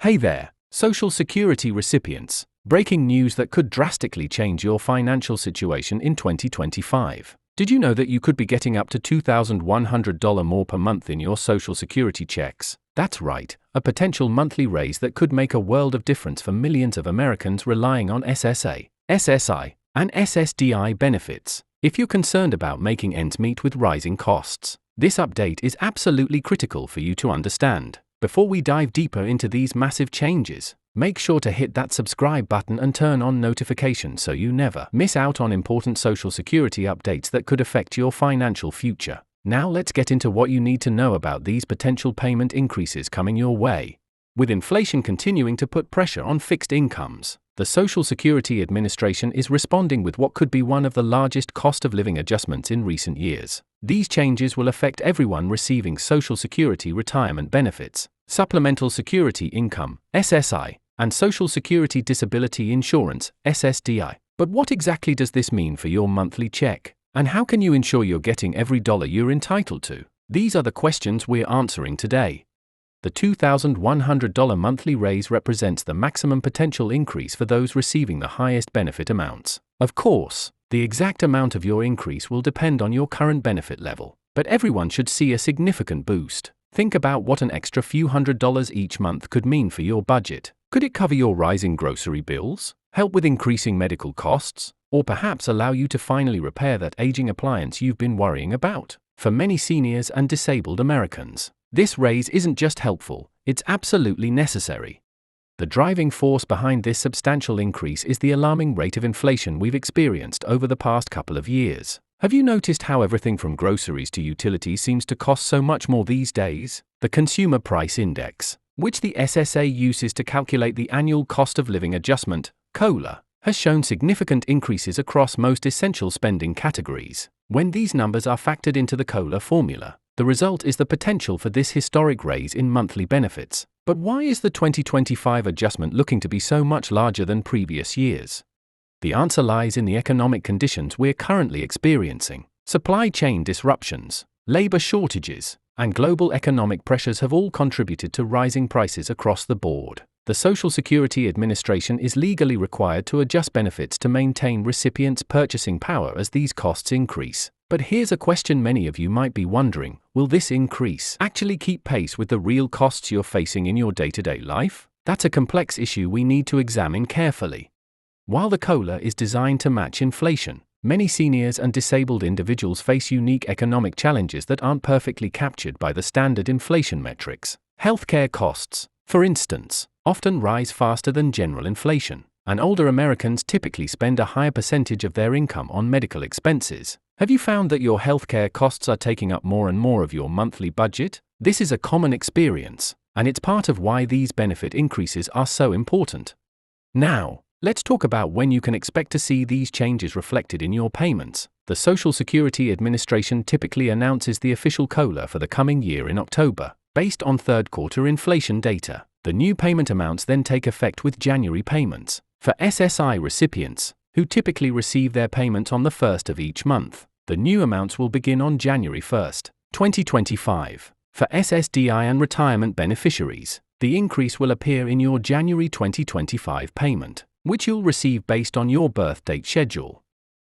Hey there, Social Security recipients. Breaking news that could drastically change your financial situation in 2025. Did you know that you could be getting up to $2,100 more per month in your Social Security checks? That's right, a potential monthly raise that could make a world of difference for millions of Americans relying on SSA, SSI, and SSDI benefits. If you're concerned about making ends meet with rising costs, this update is absolutely critical for you to understand. Before we dive deeper into these massive changes, make sure to hit that subscribe button and turn on notifications so you never miss out on important Social Security updates that could affect your financial future. Now let's get into what you need to know about these potential payment increases coming your way. With inflation continuing to put pressure on fixed incomes, the Social Security Administration is responding with what could be one of the largest cost of living adjustments in recent years. These changes will affect everyone receiving Social Security retirement benefits, Supplemental Security Income, SSI, and Social Security Disability Insurance, SSDI. But what exactly does this mean for your monthly check? And how can you ensure you're getting every dollar you're entitled to? These are the questions we're answering today. The $2,100 monthly raise represents the maximum potential increase for those receiving the highest benefit amounts. Of course, the exact amount of your increase will depend on your current benefit level, but everyone should see a significant boost. Think about what an extra few $100s each month could mean for your budget. Could it cover your rising grocery bills, help with increasing medical costs, or perhaps allow you to finally repair that aging appliance you've been worrying about? For many seniors and disabled Americans, this raise isn't just helpful, it's absolutely necessary. The driving force behind this substantial increase is the alarming rate of inflation we've experienced over the past couple of years. Have you noticed how everything from groceries to utilities seems to cost so much more these days? The Consumer Price Index, which the SSA uses to calculate the annual cost of living adjustment, COLA, has shown significant increases across most essential spending categories. When these numbers are factored into the COLA formula, the result is the potential for this historic raise in monthly benefits. But why is the 2025 adjustment looking to be so much larger than previous years? The answer lies in the economic conditions we're currently experiencing. Supply chain disruptions, labor shortages, and global economic pressures have all contributed to rising prices across the board. The Social Security Administration is legally required to adjust benefits to maintain recipients' purchasing power as these costs increase. But here's a question many of you might be wondering: will this increase actually keep pace with the real costs you're facing in your day-to-day life? That's a complex issue we need to examine carefully. While the COLA is designed to match inflation, many seniors and disabled individuals face unique economic challenges that aren't perfectly captured by the standard inflation metrics. Healthcare costs, for instance, often rise faster than general inflation, and older Americans typically spend a higher percentage of their income on medical expenses. Have you found that your healthcare costs are taking up more and more of your monthly budget? This is a common experience, and it's part of why these benefit increases are so important. Now, let's talk about when you can expect to see these changes reflected in your payments. The Social Security Administration typically announces the official COLA for the coming year in October, based on third-quarter inflation data. The new payment amounts then take effect with January payments. For SSI recipients, who typically receive their payments on the 1st of each month, the new amounts will begin on January 1st, 2025. For SSDI and retirement beneficiaries, the increase will appear in your January 2025 payment, which you'll receive based on your birth date schedule.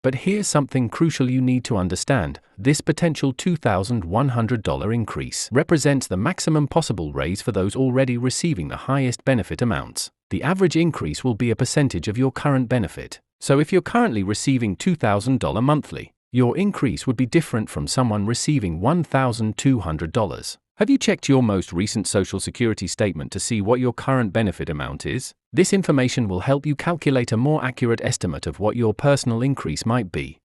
But here's something crucial you need to understand: this potential $2,100 increase represents the maximum possible raise for those already receiving the highest benefit amounts. The average increase will be a percentage of your current benefit. So if you're currently receiving $2,000 monthly, your increase would be different from someone receiving $1,200. Have you checked your most recent Social Security statement to see what your current benefit amount is? This information will help you calculate a more accurate estimate of what your personal increase might be.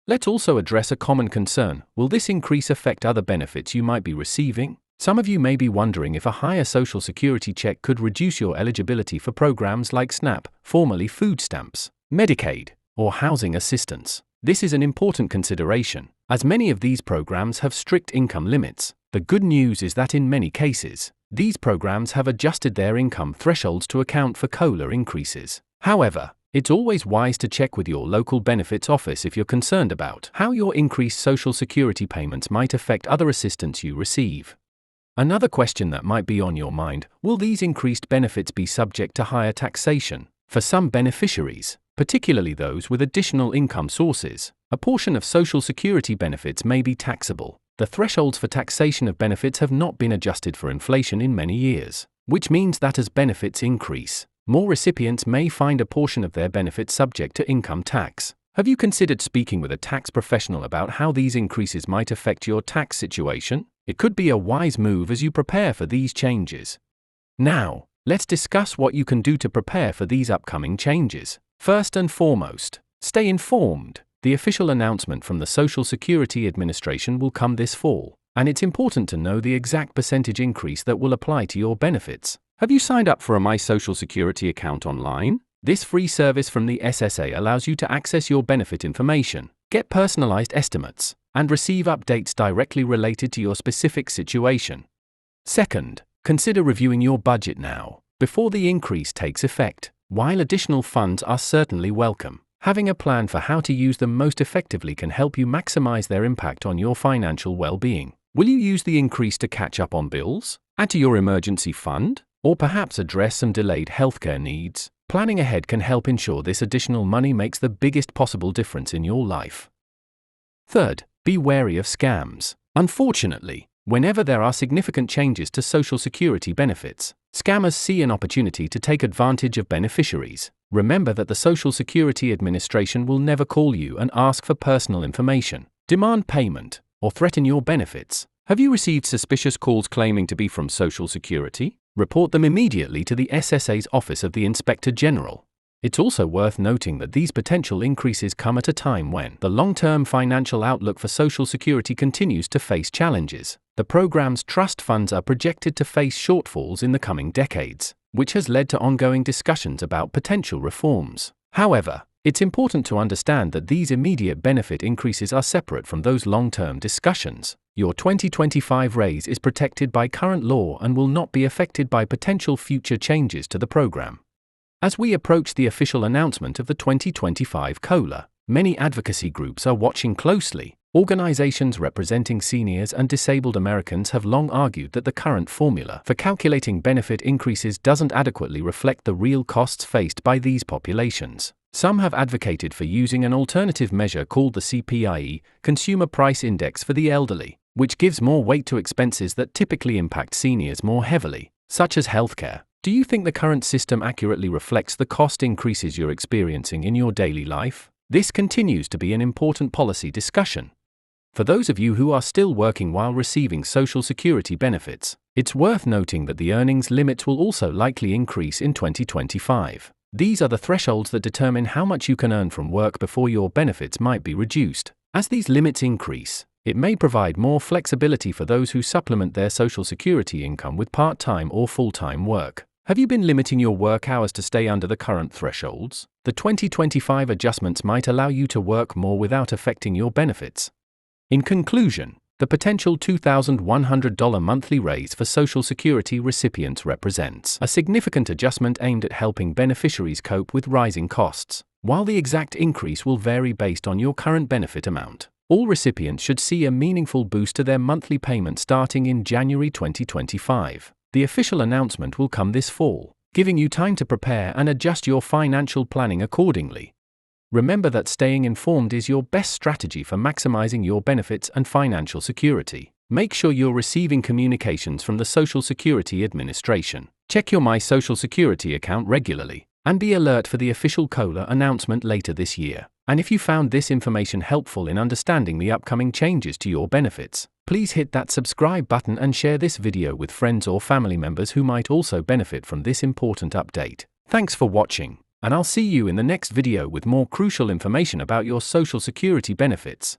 Let's also address a common concern: will this increase affect other benefits you might be receiving? Some of you may be wondering if a higher Social Security check could reduce your eligibility for programs like SNAP, formerly food stamps, Medicaid, or housing assistance. This is an important consideration, as many of these programs have strict income limits. The good news is that in many cases, these programs have adjusted their income thresholds to account for COLA increases. However, it's always wise to check with your local benefits office if you're concerned about how your increased Social Security payments might affect other assistance you receive. Another question that might be on your mind: will these increased benefits be subject to higher taxation? For some beneficiaries, particularly those with additional income sources, a portion of Social Security benefits may be taxable. The thresholds for taxation of benefits have not been adjusted for inflation in many years, which means that as benefits increase, more recipients may find a portion of their benefits subject to income tax. Have you considered speaking with a tax professional about how these increases might affect your tax situation? It could be a wise move as you prepare for these changes. Now, let's discuss what you can do to prepare for these upcoming changes. First and foremost, stay informed. The official announcement from the Social Security Administration will come this fall, and it's important to know the exact percentage increase that will apply to your benefits. Have you signed up for a My Social Security account online? This free service from the SSA allows you to access your benefit information, get personalized estimates, and receive updates directly related to your specific situation. Second, consider reviewing your budget now, before the increase takes effect. While additional funds are certainly welcome, having a plan for how to use them most effectively can help you maximize their impact on your financial well-being. Will you use the increase to catch up on bills, add to your emergency fund, or perhaps address some delayed healthcare needs? Planning ahead can help ensure this additional money makes the biggest possible difference in your life. Third, be wary of scams. Unfortunately, whenever there are significant changes to Social Security benefits, scammers see an opportunity to take advantage of beneficiaries. Remember that the Social Security Administration will never call you and ask for personal information, demand payment, or threaten your benefits. Have you received suspicious calls claiming to be from Social Security? Report them immediately to the SSA's Office of the Inspector General. It's also worth noting that these potential increases come at a time when the long-term financial outlook for Social Security continues to face challenges. The program's trust funds are projected to face shortfalls in the coming decades, which has led to ongoing discussions about potential reforms. However, it's important to understand that these immediate benefit increases are separate from those long-term discussions. Your 2025 raise is protected by current law and will not be affected by potential future changes to the program. As we approach the official announcement of the 2025 COLA, many advocacy groups are watching closely. Organizations representing seniors and disabled Americans have long argued that the current formula for calculating benefit increases doesn't adequately reflect the real costs faced by these populations. Some have advocated for using an alternative measure called the CPIE, Consumer Price Index for the elderly, which gives more weight to expenses that typically impact seniors more heavily, such as healthcare. Do you think the current system accurately reflects the cost increases you're experiencing in your daily life? This continues to be an important policy discussion. For those of you who are still working while receiving Social Security benefits, it's worth noting that the earnings limits will also likely increase in 2025. These are the thresholds that determine how much you can earn from work before your benefits might be reduced. As these limits increase, it may provide more flexibility for those who supplement their Social Security income with part-time or full-time work. Have you been limiting your work hours to stay under the current thresholds? The 2025 adjustments might allow you to work more without affecting your benefits. In conclusion, the potential $2,100 monthly raise for Social Security recipients represents a significant adjustment aimed at helping beneficiaries cope with rising costs. While the exact increase will vary based on your current benefit amount, all recipients should see a meaningful boost to their monthly payment starting in January 2025. The official announcement will come this fall, giving you time to prepare and adjust your financial planning accordingly. Remember that staying informed is your best strategy for maximizing your benefits and financial security. Make sure you're receiving communications from the Social Security Administration. Check your My Social Security account regularly, and be alert for the official COLA announcement later this year. And if you found this information helpful in understanding the upcoming changes to your benefits, please hit that subscribe button and share this video with friends or family members who might also benefit from this important update. Thanks for watching, and I'll see you in the next video with more crucial information about your Social Security benefits.